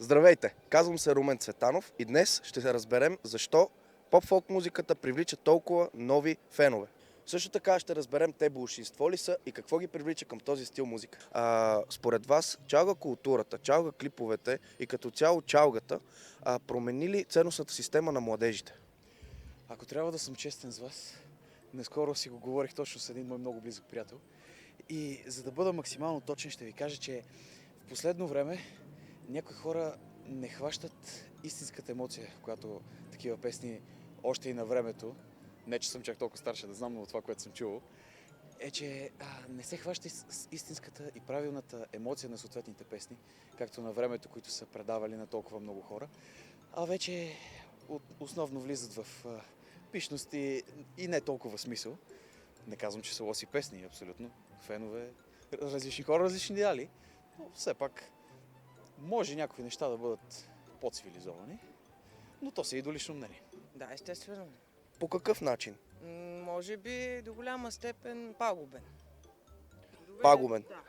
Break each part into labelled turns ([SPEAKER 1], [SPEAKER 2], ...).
[SPEAKER 1] Здравейте! Казвам се Румен Цветанов и днес ще се разберем защо поп-фолк музиката привлича толкова нови фенове. Също така ще разберем те болшинство ли са и какво ги привлича към този стил музика. Според вас, чалга културата, чалга клиповете и като цяло чалгата промени ли ценностната система на младежите?
[SPEAKER 2] Ако трябва да съм честен с вас, наскоро си го говорих точно с един мой много близък приятел. И за да бъда максимално точен, ще ви кажа, че в последно време някои хора не хващат истинската емоция, която такива песни още и на времето, не че съм чак толкова старше да знам, но това, което съм чувал, е, че не се хваща с истинската и правилната емоция на съответните песни, както на времето, които са предавали на толкова много хора, а вече основно влизат в пишности и не толкова смисъл. Не казвам, че са лоси песни, абсолютно. Фенове, различни хора, различни идеали, но все пак може някои неща да бъдат по-цивилизовани, но то си и до лично мнение.
[SPEAKER 3] Да, естествено.
[SPEAKER 1] По какъв начин?
[SPEAKER 3] Може би до голяма степен пагубен.
[SPEAKER 1] Пагубен.
[SPEAKER 3] Да.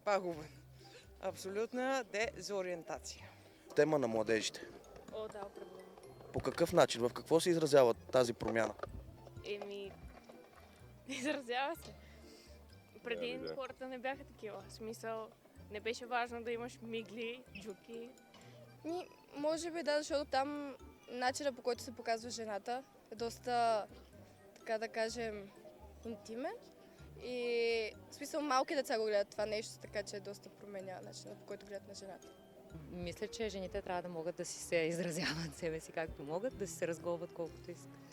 [SPEAKER 3] Пагубен. Абсолютна дезориентация.
[SPEAKER 1] Тема на младежите.
[SPEAKER 4] О, да, определено.
[SPEAKER 1] По какъв начин? В какво се изразява тази промяна?
[SPEAKER 4] Изразява се. Преди хората не бяха такива. В смисъл, не беше важно да имаш мигли, джуки.
[SPEAKER 5] Може би да, защото там начинът, по който се показва жената, е доста, така да кажем, интимен. И в смисъл малки деца го гледат това нещо, така че доста променя начинът, по който гледат на жената.
[SPEAKER 6] Мисля, че жените трябва да могат да си се изразяват себе си както могат, да си се разголват колкото искат.